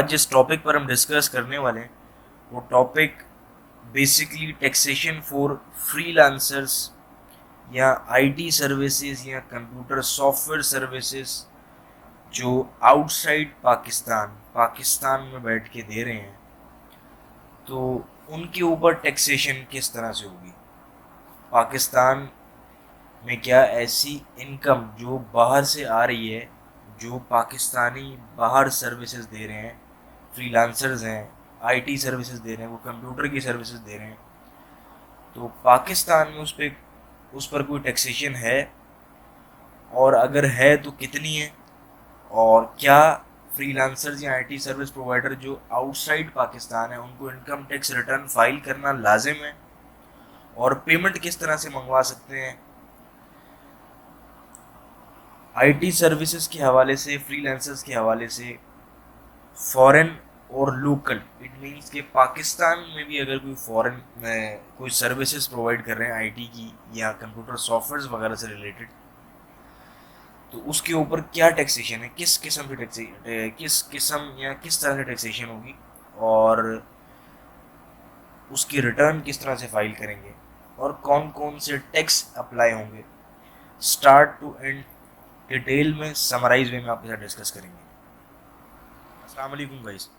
आज जिस टॉपिक पर हम डिस्कस करने वाले हैं वो topic basically taxation for freelancers या आईटी सर्विसेज या कंप्यूटर सॉफ्टवेयर सर्विसेज जो आउटसाइड पाकिस्तान में बैठ के दे रहे हैं, तो उनके ऊपर टैक्सेशन किस तरह से होगी। पाकिस्तान में क्या ऐसी इनकम जो बाहर से आ रही है, जो पाकिस्तानी बाहर सर्विसेज दे रहे हैं, फ्रीलांसर्स हैं, आईटी सर्विसेज दे रहे हैं, वो कंप्यूटर की सर्विसेज दे रहे हैं, तो पाकिस्तान में उस पर कोई टैक्सेशन है, और अगर है तो कितनी है, और क्या फ्रीलांसर्स या आईटी सर्विस प्रोवाइडर जो आउटसाइड पाकिस्तान है उनको इनकम टैक्स रिटर्न फाइल करना लाजिम है, और पेमेंट किस तरह से मंगवा सकते हैं। आईटी सर्विसेज के हवाले से, फ्रीलांसर्स के हवाले से, फॉरेन और लोकल, इट मीन्स कि पाकिस्तान में भी अगर कोई फॉरेन कोई सर्विसेज प्रोवाइड कर रहे हैं आईटी की या कंप्यूटर सॉफ्टवेयर वगैरह से रिलेटेड, तो उसके ऊपर क्या टैक्सेशन है, किस किस्म या किस तरह से टैक्सेशन होगी, और उसकी रिटर्न किस तरह से फाइल करेंगे, और कौन कौन से टैक्स अप्लाई होंगे, स्टार्ट टू एंड डिटेल में समराइज वे में आपके साथ डिस्कस करेंगे। अस्सलाम वालेकुम गाइस।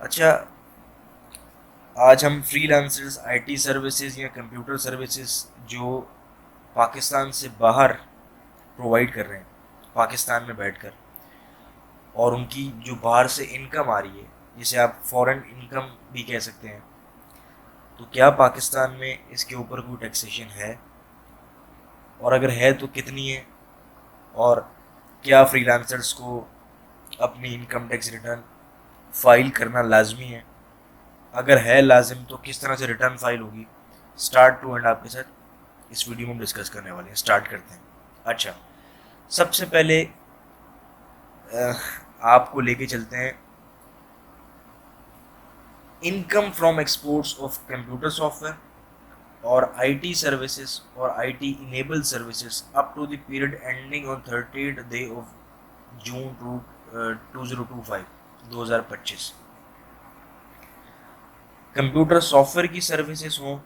अच्छा, आज हम फ्रीलांसर्स, आईटी सर्विसेज या कंप्यूटर सर्विसेज जो पाकिस्तान से बाहर प्रोवाइड कर रहे हैं पाकिस्तान में बैठकर, और उनकी जो बाहर से इनकम आ रही है, जिसे आप फॉरेन इनकम भी कह सकते हैं, तो क्या पाकिस्तान में इसके ऊपर कोई टैक्सेशन है, और अगर है तो कितनी है, और क्या फ्रीलांसर्स को अपनी इनकम टैक्स रिटर्न फाइल करना लाजमी है, अगर है लाजिम तो किस तरह से रिटर्न फाइल होगी। स्टार्ट टू एंड आपके साथ इस वीडियो में हम डिस्कस करने वाले हैं। स्टार्ट करते हैं। अच्छा, सबसे पहले आपको लेके चलते हैं income from exports of computer software और आईटी सर्विसेज और IT enabled services up to the period ending on 30th day of June 2025। Computer software की सर्विसेज हों,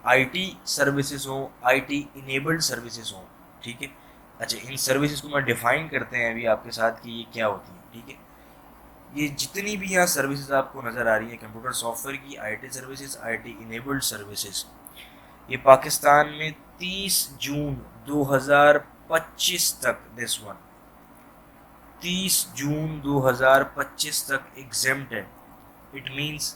आईटी सर्विसेज हों, आईटी इनेबल्ड सर्विसेज हों, ठीक है। अच्छा, इन सर्विसेज को मैं डिफाइन करते हैं अभी आपके साथ कि ये क्या होती है, ठीक है। ये जितनी भी यहाँ सर्विसेज आपको नज़र आ रही है, कंप्यूटर सॉफ्टवेयर की, IT services, IT enabled services, ये पाकिस्तान में 30 जून 2025 तक, 30 जून 2025 तक एग्जेम्प्ट है। इट मीन्स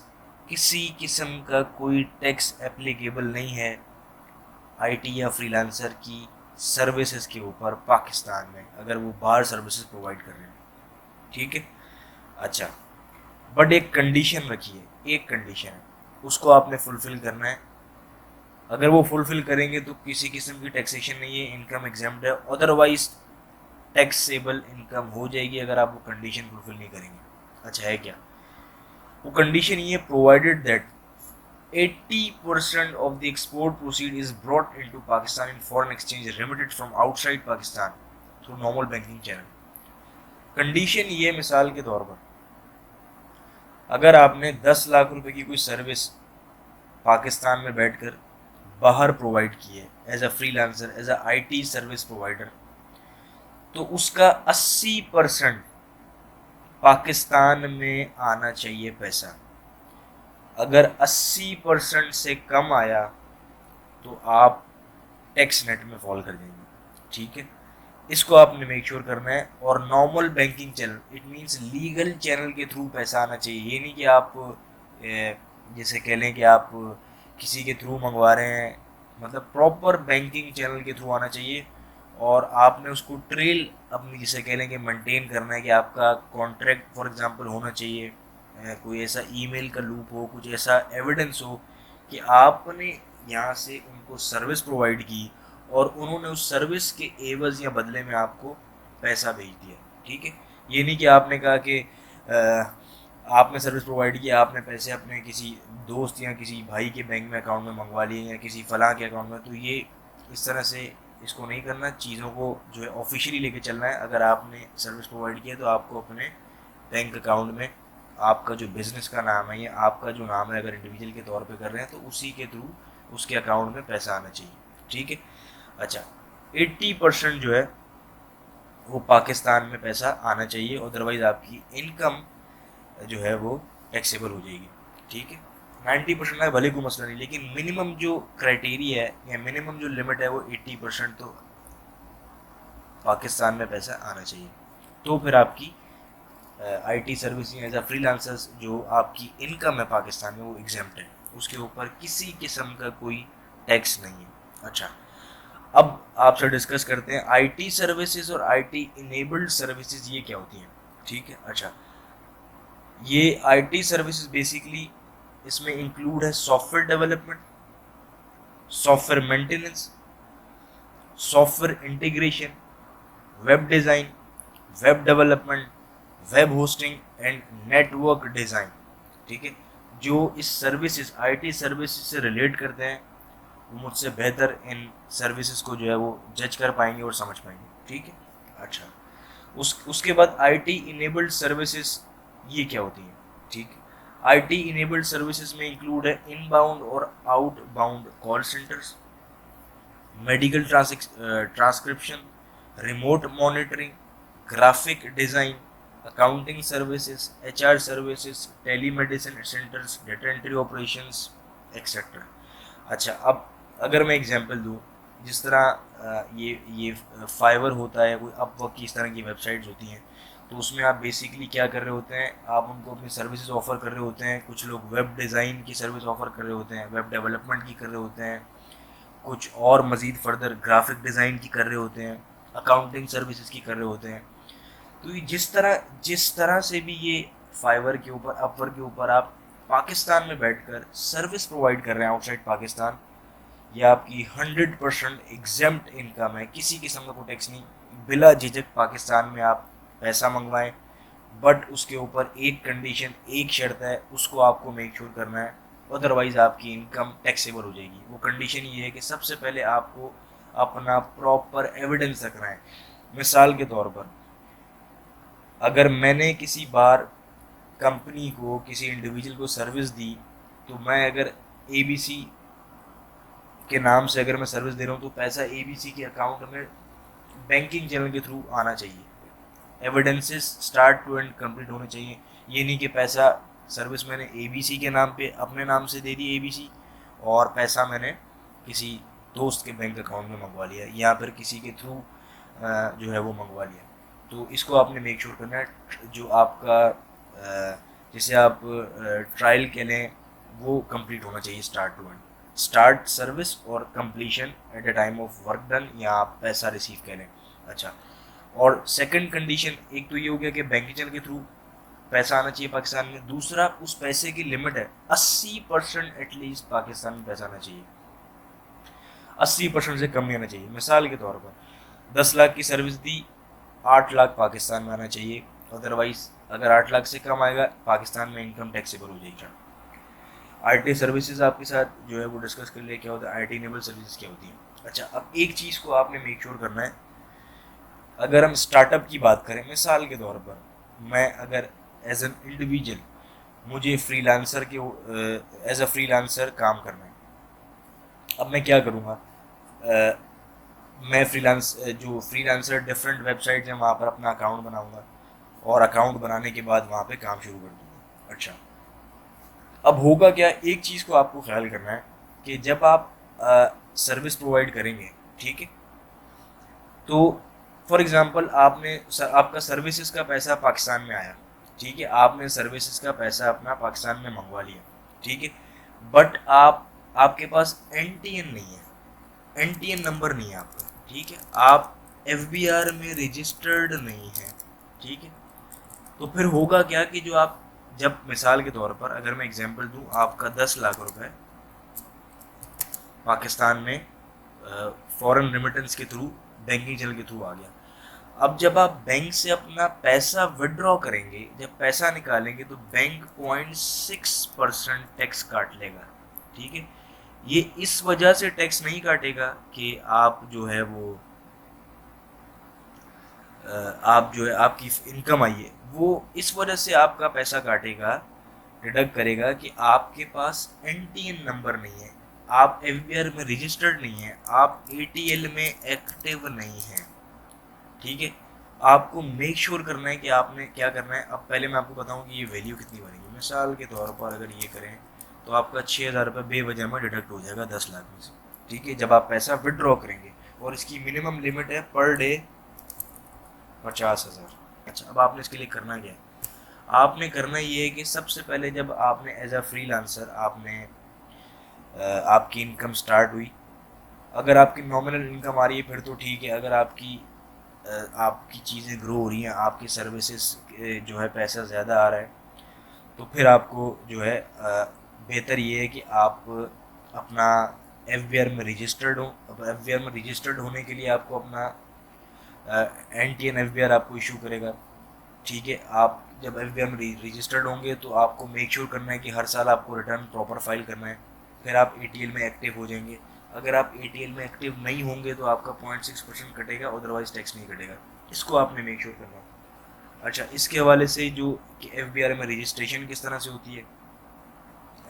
किसी किस्म का कोई टैक्स एप्लीकेबल नहीं है आईटी या फ्रीलांसर की सर्विसेज के ऊपर पाकिस्तान में, अगर वो बाहर सर्विसेज प्रोवाइड कर रहे हैं, ठीक है। अच्छा, बट एक कंडीशन रखिए, एक कंडीशन है, उसको आपने फुलफिल करना है। अगर वो फुलफिल करेंगे तो किसी किस्म की टैक्सेशन नहीं है, इनकम एग्जाम्प्ट है, अदरवाइज टैक्सेबल इनकम हो जाएगी अगर आप वो कंडीशन फुलफिल नहीं करेंगे। अच्छा, है क्या वो कंडीशन? ये provided that 80% of the export proceed is brought into Pakistan in foreign exchange remitted from outside Pakistan through normal banking channel। Condition ये, मिसाल के तौर पर, अगर आपने 10 लाख रुपए की कोई सर्विस पाकिस्तान में बैठकर बाहर प्रोवाइड की है as a freelancer, as a IT service provider, तो उसका 80% पाकिस्तान में आना चाहिए पैसा। अगर 80% से कम आया तो आप टैक्स नेट में फॉल कर जाएंगे, ठीक है। इसको आपने मेक श्योर करना है। और normal banking channel, it means legal channel के थ्रू पैसा आना चाहिए। ये नहीं कि आप जैसे कह लें कि आप किसी के थ्रू मंगवा रहे हैं, मतलब प्रॉपर बैंकिंग चैनल के थ्रू आना चाहिए, और आपने उसको ट्रेल अपनी जिसे कह लें कि मेंटेन करना है, कि आपका कॉन्ट्रैक्ट फॉर एग्जांपल होना चाहिए, कोई ऐसा ईमेल का लूप हो, कुछ ऐसा एविडेंस हो कि आपने यहाँ से उनको सर्विस प्रोवाइड की और उन्होंने उस सर्विस के एवज या बदले में आपको पैसा भेज दिया, ठीक है। ये नहीं कि आपने कहा कि आपने सर्विस प्रोवाइड किया, आपने पैसे अपने किसी दोस्त या किसी भाई के बैंक में अकाउंट में मंगवा लिए या किसी फलां के अकाउंट में, तो ये इस तरह से इसको नहीं करना। चीज़ों को जो है ऑफिशियली लेके चलना है। अगर आपने सर्विस प्रोवाइड किया तो आपको अपने बैंक अकाउंट में आपका जो बिजनेस का नाम है या आपका जो नाम है, अगर इंडिविजुअल के तौर पे कर रहे हैं तो उसी के थ्रू उसके अकाउंट में पैसा आना चाहिए, ठीक है। अच्छा, 80% जो है वो पाकिस्तान में पैसा आना चाहिए, अदरवाइज आपकी इनकम जो है वो टैक्सेबल हो जाएगी, ठीक है। 90% है भले कोई मसला नहीं, लेकिन मिनिमम जो क्राइटेरिया है या मिनिमम जो लिमिट है वो 80% तो पाकिस्तान में पैसा आना चाहिए। तो फिर आपकी IT servicing as a freelancers जो आपकी इनकम है पाकिस्तान में वो एग्जेम्प्ट है, उसके ऊपर किसी किस्म का कोई टैक्स नहीं है। अच्छा, अब आपसे डिस्कस करते हैं आईटी सर्विसेज और आईटी इनेबल्ड सर्विसेज ये क्या होती हैं, ठीक है। अच्छा, ये आईटी सर्विसेज बेसिकली इसमें इंक्लूड है software development, software maintenance, software integration, web design, web development, web hosting and network design, ठीक है। जो इस सर्विसेज आईटी सर्विसेज से रिलेट करते हैं वो मुझसे बेहतर इन सर्विसेज को जो है वो जज कर पाएंगे और समझ पाएंगे, ठीक है। अच्छा, उसके बाद आईटी इनेबल्ड सर्विसेज ये क्या होती हैं, ठीक है। आईटी इनेबल्ड सर्विसेज में इंक्लूड है इनबाउंड और outbound call centres, medical transcription, remote monitoring, graphic design, accounting services, HR services, telemedicine centres, data entry operations etcetera. अच्छा, अब अगर मैं एग्जांपल दूं, जिस तरह ये फाइवर होता है, कोई अपवर्क की इस तरह की वेबसाइट्स होती हैं, तो उसमें आप बेसिकली क्या कर रहे होते हैं, आप उनको अपनी सर्विसेज ऑफर कर रहे होते हैं। कुछ लोग वेब डिज़ाइन की सर्विस ऑफर कर रहे होते हैं, वेब डेवलपमेंट की कर रहे होते हैं, कुछ और मज़ीद फर्दर ग्राफिक डिज़ाइन की कर रहे होते हैं, अकाउंटिंग सर्विसेज की कर रहे होते हैं। तो ये जिस तरह से भी ये फाइवर के ऊपर, अपवर्क के ऊपर आप पाकिस्तान में बैठकर सर्विस प्रोवाइड कर रहे हैं आउटसाइड पाकिस्तान, ये आपकी 100% एग्जेम्प्ट इनकम है, किसी किस्म का कोई टैक्स नहीं, बिला झिझक पाकिस्तान में आप पैसा मंगवाएं। बट उसके ऊपर एक कंडीशन, एक शर्त है, उसको आपको मेक श्योर करना है, अदरवाइज आपकी इनकम टैक्सेबल हो जाएगी। वो कंडीशन ये है कि सबसे पहले आपको अपना प्रॉपर एविडेंस रखना है। मिसाल के तौर पर, अगर मैंने किसी बार कंपनी को, किसी इंडिविजुअल को सर्विस दी, तो मैं अगर एबीसी के नाम से अगर मैं सर्विस दे रहा हूँ तो पैसा एबीसी के अकाउंट में बैंकिंग चैनल के थ्रू आना चाहिए। Evidences start to end complete होने चाहिए। ये नहीं कि पैसा सर्विस मैंने एबीसी के नाम पे अपने नाम से दे दी एबीसी, और पैसा मैंने किसी दोस्त के बैंक अकाउंट में मंगवा लिया या फिर किसी के थ्रू जो है वो मंगवा लिया। तो इसको आपने मेक श्योर करना है, जो आपका जिसे आप ट्रायल के लें वो कंप्लीट होना चाहिए start to end, start service और completion at the time of work done, या आप पैसा रिसीव करें। अच्छा, और सेकंड कंडीशन, एक तो ये हो गया कि बैंक चैनल के थ्रू पैसा आना चाहिए पाकिस्तान में। दूसरा, उस पैसे की लिमिट है 80% एटलीस्ट पाकिस्तान में पैसा आना चाहिए, 80% से कम नहीं आना चाहिए। मिसाल के तौर पर 10 लाख की सर्विस दी, 8 लाख पाकिस्तान में आना चाहिए, अदरवाइज अगर 8 लाख से कम आएगा पाकिस्तान में इनकम टैक्सेबल हो जाएगी। आईटी सर्विसेज आपके साथ जो है वो डिस्कस कर लिया क्या होता है, आईटी इनेबल सर्विसेज क्या होती है। अच्छा, अब एक चीज़ को आपने मेक श्योर करना है, अगर हम स्टार्टअप की बात करें, मिसाल के तौर पर मैं अगर एज एन इंडिविजुअल, मुझे फ्रीलांसर के एज अ फ्रीलांसर काम करना है, अब मैं क्या करूँगा, मैं जो फ्रीलांसर डिफरेंट वेबसाइट है वहाँ पर अपना अकाउंट बनाऊँगा और अकाउंट बनाने के बाद वहाँ पे काम शुरू कर दूँगा। अच्छा, अब होगा क्या, एक चीज़ को आपको ख्याल करना है कि जब आप सर्विस प्रोवाइड करेंगे, ठीक है, तो फॉर एग्जांपल आपका सर्विसेज का पैसा पाकिस्तान में आया, ठीक है, आपने सर्विसेज का पैसा अपना पाकिस्तान में मंगवा लिया, ठीक है, बट आपके पास एनटीएन नहीं है, एनटीएन नंबर नहीं है आपका, ठीक है, आप एफबीआर में रजिस्टर्ड नहीं है, ठीक है। तो फिर होगा क्या कि जो आप, जब मिसाल के तौर पर अगर मैं एग्जांपल दूं, आपका 10 लाख रुपए पाकिस्तान में फॉरेन रेमिटेंस के थ्रू, बैंकिंग चैनल के थ्रू आ गया। अब जब आप बैंक से अपना पैसा विड्रॉ करेंगे, जब पैसा निकालेंगे, तो बैंक 0.6% टैक्स काट लेगा, ठीक है। ये इस वजह से टैक्स नहीं काटेगा कि आप जो है वो आप जो है आपकी इनकम आई है, वो इस वजह से आपका पैसा काटेगा, डिडक्ट करेगा कि आपके पास एनटीएन नंबर नहीं है, आप एफबीआर में रजिस्टर्ड नहीं है, आप एटीएल में एक्टिव नहीं है। ठीक है, आपको मेक श्योर करना है कि आपने क्या करना है। अब पहले मैं आपको बताऊं कि ये वैल्यू कितनी बनेगी। मिसाल के तौर पर अगर ये करें तो आपका 6,000 रुपये बेवजह में डिडक्ट हो जाएगा 10 लाख में से। ठीक है, जब आप पैसा विड्रॉ करेंगे, और इसकी मिनिमम लिमिट है पर डे 50,000। अच्छा, अब आपने इसके लिए करना क्या है? आपने करना ये है कि सबसे पहले जब आपने एज अ फ्रीलांसर आपने आपकी इनकम स्टार्ट हुई, अगर आपकी नॉमिनल इनकम आ रही है फिर तो ठीक है। अगर आपकी चीज़ें ग्रो हो रही हैं, आपकी सर्विसेज जो है पैसा ज़्यादा आ रहा है, तो फिर आपको जो है बेहतर ये है कि आप अपना एफ में रजिस्टर्ड हो। अब एफ में रजिस्टर्ड होने के लिए आपको अपना एन टी एन एफ आपको इशू करेगा। ठीक है, आप जब एफ में रजिस्टर्ड होंगे तो आपको मेक श्योर करना है कि हर साल आपको रिटर्न प्रॉपर फाइल करना है, फिर आप ए में एक्टिव हो जाएंगे। अगर आप ए में एक्टिव नहीं होंगे तो आपका 0.6% कटेगा, अदरवाइज टैक्स नहीं कटेगा। इसको आपने मेक श्योर करना है। अच्छा, इसके हवाले से जो कि एफ में रजिस्ट्रेशन किस तरह से होती है,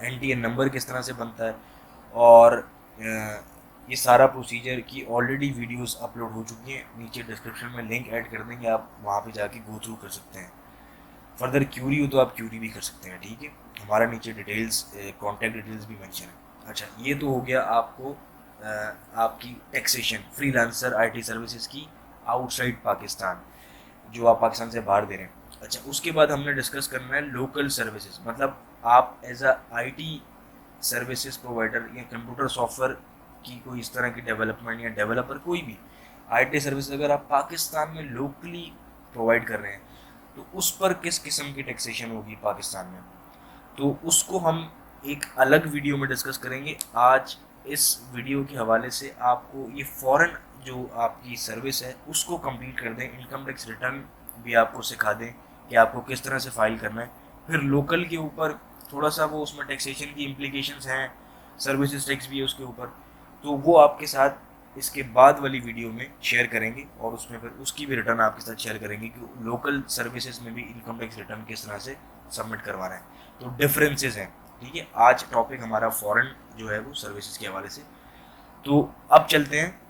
एन नंबर किस तरह से बनता है, और ये सारा प्रोसीजर की ऑलरेडी वीडियोस अपलोड हो चुकी हैं, नीचे डिस्क्रिप्शन में लिंक ऐड कर देंगे, आप वहाँ पे जाके गो थ्रू कर सकते हैं। फर्दर क्यूरी हो तो आप क्यूरी भी कर सकते हैं। ठीक है, हमारा नीचे डिटेल्स, कॉन्टैक्ट डिटेल्स भी मेंशन है। अच्छा, ये तो हो गया आपको आपकी टैक्सेशन फ्रीलांसर आईटी सर्विसेज की आउटसाइड पाकिस्तान, जो आप पाकिस्तान से बाहर दे रहे हैं। अच्छा, उसके बाद हमने डिस्कस करना है लोकल सर्विसेज, मतलब आप as a IT services provider या कंप्यूटर सॉफ्टवेयर की कोई इस तरह की डेवलपमेंट या डेवलपर, कोई भी आईटी सर्विस अगर आप पाकिस्तान में लोकली प्रोवाइड कर रहे हैं तो उस पर किस किस्म की टैक्सेशन होगी पाकिस्तान में, तो उसको हम एक अलग वीडियो में डिस्कस करेंगे। आज इस वीडियो के हवाले से आपको ये फ़ौरन जो आपकी सर्विस है उसको कंप्लीट कर दें, इनकम टैक्स रिटर्न भी आपको सिखा दें कि आपको किस तरह से फाइल करना है। फिर लोकल के ऊपर थोड़ा सा वो उसमें टैक्सेशन की इम्प्लीकेशंस हैं, सर्विसेज टैक्स भी है उसके ऊपर, तो वो आपके साथ इसके बाद वाली वीडियो में शेयर करेंगे, और उसमें फिर उसकी भी रिटर्न आपके साथ शेयर करेंगे कि लोकल सर्विसेज में भी इनकम टैक्स रिटर्न किस तरह से सबमिट करवाना है, तो डिफरेंसेस हैं। ठीक है, आज टॉपिक हमारा फॉरेन जो है वो सर्विसेज के हवाले से। तो अब चलते हैं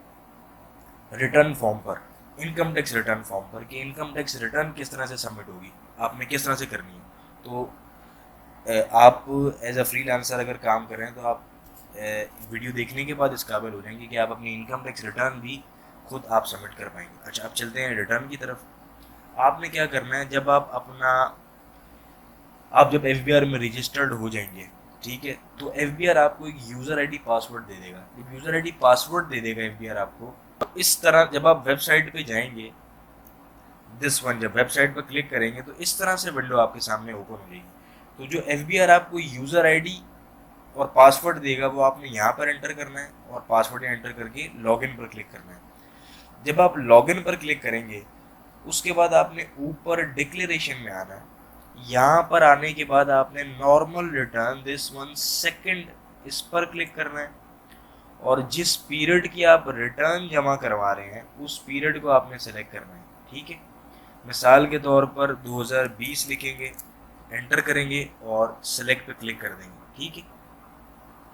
रिटर्न फॉर्म पर, इनकम टैक्स रिटर्न फॉर्म पर, कि इनकम टैक्स रिटर्न किस तरह से सबमिट होगी, आपने किस तरह से करनी है। तो आप एज अ फ्रीलांसर अगर काम कर रहे हैं तो आप वीडियो देखने के बाद इस काबिल हो जाएंगे कि आप अपनी इनकम टैक्स रिटर्न भी खुद आप सबमिट कर पाएंगे। अच्छा, अब चलते हैं रिटर्न की तरफ। आपने क्या करना है, जब आप जब एफ में रजिस्टर्ड हो जाएंगे, ठीक है, तो एफ आपको एक यूज़र आईडी पासवर्ड दे देगा। एक यूज़र आईडी पासवर्ड दे देगा एफ आपको। इस तरह जब आप वेबसाइट पे जाएंगे, दिस वन, जब वेबसाइट पर क्लिक करेंगे तो इस तरह से विंडो आपके सामने ओपन हो जाएगी। तो जो एफ आपको यूज़र आईडी और पासवर्ड देगा वो आपने यहाँ पर एंटर करना है, और पासवर्ड एंटर करके लॉगिन पर क्लिक करना है। जब आप लॉगिन पर क्लिक करेंगे उसके बाद आपने ऊपर डिक्लेरेशन में आना है। यहाँ पर आने के बाद आपने normal return this one second इस पर क्लिक करना है, और जिस पीरियड की आप रिटर्न जमा करवा रहे हैं उस पीरियड को आपने सेलेक्ट करना है। ठीक है, मिसाल के तौर पर 2020 लिखेंगे, एंटर करेंगे और सेलेक्ट पे क्लिक कर देंगे। ठीक है,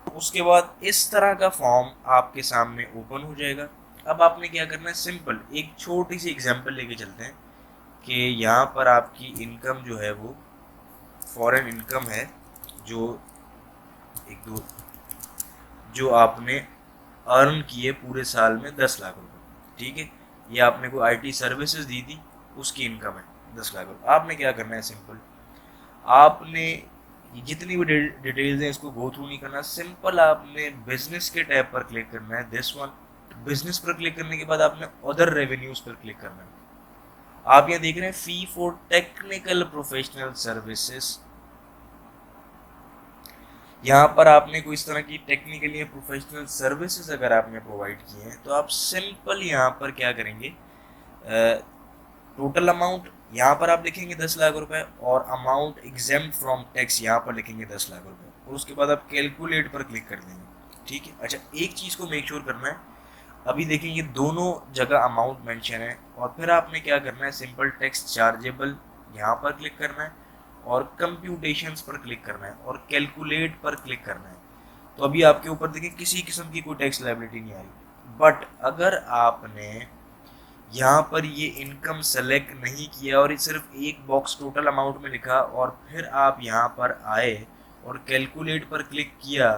उसके बाद इस तरह का फॉर्म आपके सामने ओपन हो जाएगा। अब आपने क्या करना है, सिंपल एक छोटी सी एग्जांपल लेके चलते हैं कि यहाँ पर आपकी इनकम जो है वो फॉरेन इनकम है, जो एक दो जो आपने अर्न किए पूरे साल में 10 लाख रुपए। ठीक है, ये आपने को आईटी सर्विसेज दी थी, उसकी इनकम है 10 लाख रुपए। आपने क्या करना है, सिंपल आपने जितनी भी डिटेल्स हैं इसको गो थ्रू नहीं करना, सिंपल आपने बिजनेस के टैब पर क्लिक करना है, दिस वन। बिजनेस पर क्लिक करने के बाद आपने अदर रेवेन्यूज पर क्लिक करना है। आप यहाँ देख रहे हैं fee for technical professional services, यहाँ पर आपने कोई इस तरह की टेक्निकल या प्रोफेशनल सर्विसेज अगर आपने प्रोवाइड किए हैं तो आप सिंपल यहाँ पर क्या करेंगे, टोटल अमाउंट यहाँ पर आप लिखेंगे 10 लाख रुपए, और अमाउंट एग्जेम्प्ट फ्रॉम टैक्स यहाँ पर लिखेंगे 10 लाख रुपए, और उसके बाद आप कैलकुलेट पर क्लिक कर देंगे। ठीक है, अच्छा एक चीज़ को मेक श्योर करना है, अभी देखिए ये दोनों जगह अमाउंट मेंशन है, और फिर आपने क्या करना है, सिंपल टैक्स चार्जेबल यहाँ पर क्लिक करना है और कंप्यूटेशंस पर क्लिक करना है और कैलकुलेट पर क्लिक करना है। तो अभी आपके ऊपर देखिए किसी किस्म की कोई टैक्स लायबिलिटी नहीं आई। बट अगर आपने यहाँ पर ये इनकम सेलेक्ट नहीं किया और सिर्फ एक बॉक्स टोटल अमाउंट में लिखा और फिर आप यहाँ पर आए और कैलकुलेट पर क्लिक किया,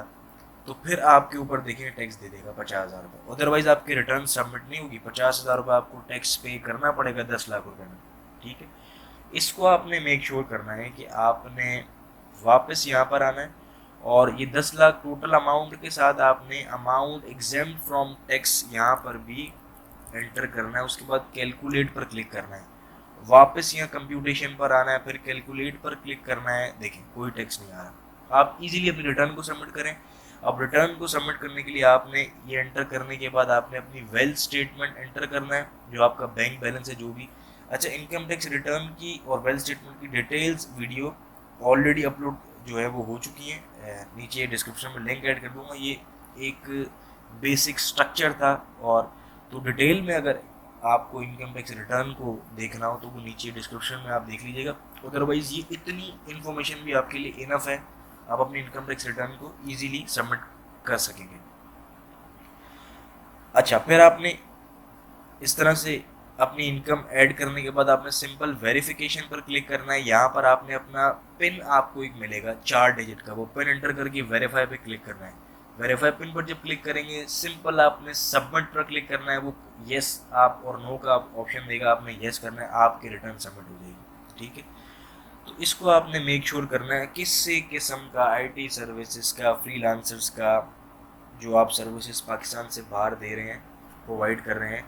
तो फिर आपके ऊपर देखिए टैक्स दे देगा 50,000 रुपये। अदरवाइज आपकी रिटर्न सबमिट नहीं होगी, 50,000 रुपये आपको टैक्स पे करना पड़ेगा 10 लाख रुपये में। ठीक है, इसको आपने मेक श्योर करना है कि आपने वापस यहाँ पर आना है और ये 10 लाख टोटल अमाउंट के साथ आपने अमाउंट एग्जेम्प्ट फ्रॉम टैक्स यहाँ पर भी एंटर करना है। उसके बाद कैलकुलेट पर क्लिक करना है, वापस यहाँ कंप्यूटेशन पर आना है, फिर कैलकुलेट पर क्लिक करना है। देखें कोई टैक्स नहीं आ रहा। आप इजीली अपनी रिटर्न को सबमिट करें। अब रिटर्न को सबमिट करने के लिए आपने ये एंटर करने के बाद आपने अपनी वेल्थ स्टेटमेंट एंटर करना है, जो आपका बैंक बैलेंस है जो भी। अच्छा, इनकम टैक्स रिटर्न की और वेल्थ स्टेटमेंट की डिटेल्स वीडियो ऑलरेडी अपलोड जो है वो हो चुकी है, नीचे डिस्क्रिप्शन में लिंक ऐड कर दूंगा। ये एक बेसिक स्ट्रक्चर था, और तो डिटेल में अगर आपको इनकम टैक्स रिटर्न को देखना हो तो वो नीचे डिस्क्रिप्शन में आप देख लीजिएगा। अदरवाइज ये इतनी इन्फॉर्मेशन भी आपके लिए इनफ है, आप अपनी इनकम टैक्स रिटर्न को इजीली सबमिट कर सकेंगे। अच्छा, फिर आपने इस तरह से अपनी इनकम ऐड करने के बाद आपने सिंपल वेरिफिकेशन पर क्लिक करना है। यहाँ पर आपने अपना पिन, आपको एक मिलेगा 4 डिजिट का, वो पिन एंटर करके वेरीफाई पे क्लिक करना है। वेरीफाई पिन पर जब क्लिक करेंगे सिंपल आपने सबमिट पर क्लिक करना है। वो येस आप और नो का ऑप्शन देगा, आपने येस करना है, आपकी रिटर्न सबमिट हो जाएगी। ठीक है, तो इसको आपने मेक श्योर करना है किसी किस्म का आईटी सर्विसेज का, फ्रीलांसर्स का, जो आप सर्विसेज पाकिस्तान से बाहर दे रहे हैं, प्रोवाइड कर रहे हैं,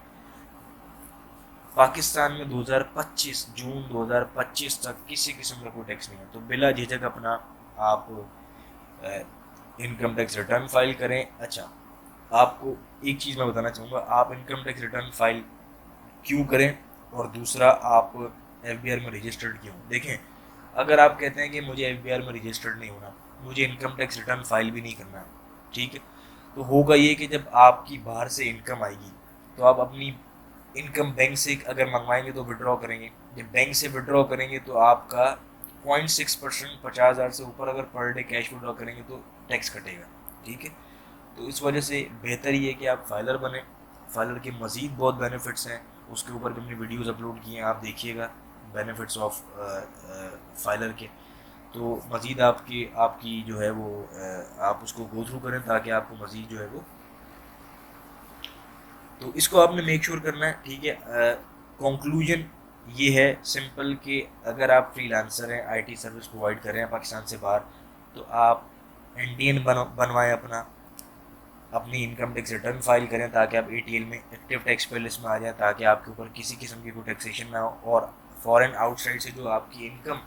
पाकिस्तान में 2025 जून 2025 तक किसी किस्म का कोई टैक्स नहीं है। तो बिला झिझक अपना आप इनकम टैक्स रिटर्न फाइल करें। अच्छा, आपको एक चीज़ मैं बताना चाहूँगा, आप इनकम टैक्स रिटर्न फाइल क्यों करें, और दूसरा आप एफबीआर में रजिस्टर्ड क्यों। देखें, अगर आप कहते हैं कि मुझे एफबीआर में रजिस्टर्ड नहीं होना, मुझे इनकम टैक्स रिटर्न फाइल भी नहीं करना, ठीक है, तो होगा ये कि जब आपकी बाहर से इनकम आएगी तो आप अपनी इनकम बैंक से अगर मंगवाएंगे तो विड्रॉ करेंगे। जब बैंक से विड्रॉ करेंगे तो आपका 0.6% 50,000 से ऊपर अगर पर डे कैश विड्रॉ करेंगे तो टैक्स कटेगा। ठीक है, तो इस वजह से बेहतर ये है कि आप फाइलर बने। फाइलर के मज़ीद बहुत बेनिफिट्स हैं, उसके ऊपर भी हमने वीडियोस अपलोड किए हैं, आप देखिएगा बेनिफिट्स ऑफ फाइलर के। तो मज़ीद आपकी जो है वो आप उसको गो थ्रू करें ताकि आपको मज़ीद जो है वो, तो इसको आपने मेक श्योर करना है। ठीक है, कंक्लूजन ये है सिंपल कि अगर आप फ्रीलांसर हैं, आईटी सर्विस प्रोवाइड कर रहे हैं पाकिस्तान से बाहर, तो आप एनटीएन बनवाएं अपनी इनकम टैक्स रिटर्न फाइल करें ताकि आप एटीएल में एक्टिव टैक्स पे लिस्ट में आ जाएं, ताकि आपके ऊपर किसी किस्म की कोई टैक्सेशन ना हो। और फॉरेन आउटसाइड से जो आपकी इनकम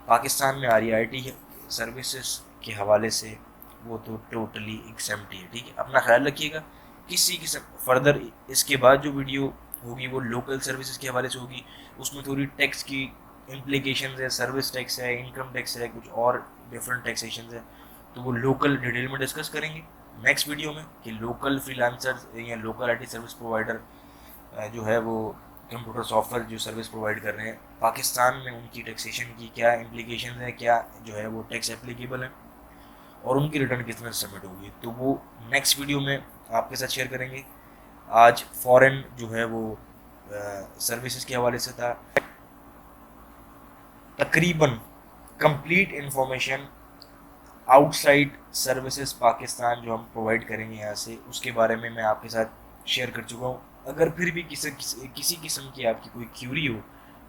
पाकिस्तान में आ रही है आईटी सर्विसेज के हवाले से, वो तो टोटली एग्जेम्प्ट है। ठीक है, अपना ख्याल रखिएगा। किसी किस्म फर्दर इसके बाद जो वीडियो होगी वो लोकल सर्विसेज के हवाले से होगी, उसमें थोड़ी टैक्स की इम्प्लीकेशन है, सर्विस टैक्स है, इनकम टैक्स है, कुछ और डिफरेंट टैक्सेशन है, तो वो लोकल डिटेल में डिस्कस करेंगे नेक्स्ट वीडियो में कि लोकल फ्रीलांसर या लोकल आईटी सर्विस प्रोवाइडर जो है वो कंप्यूटर सॉफ्टवेयर जो सर्विस प्रोवाइड कर रहे हैं पाकिस्तान में, उनकी टैक्सेशन की क्या इम्प्लीकेशन है, क्या जो है वो टैक्स एप्लीकेबल है, और उनकी रिटर्न किस तरह सबमिट होगी, तो वो नेक्स्ट वीडियो में आपके साथ शेयर करेंगे। आज फॉरेन जो है वो सर्विसेज के हवाले से था। तकरीबन complete information outside services Pakistan जो हम प्रोवाइड करेंगे यहाँ से, उसके बारे में मैं आपके साथ शेयर कर चुका हूँ। अगर फिर भी किसी किस्म की आपकी कोई क्यूरी हो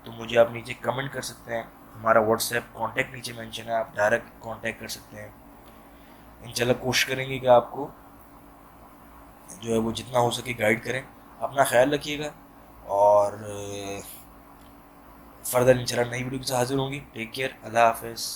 तो मुझे आप नीचे कमेंट कर सकते हैं। हमारा व्हाट्सएप कॉन्टैक्ट नीचे मेंशन है, आप डायरेक्ट कॉन्टैक्ट कर सकते हैं। इंशाल्लाह कोशिश करेंगे कि आपको जो है वो जितना हो सके गाइड करें। अपना ख्याल रखिएगा, और फर्दर इंशाल्लाह नई वीडियो के साथ हाजिर होंगी। टेक केयर, अल्लाह हाफिज़।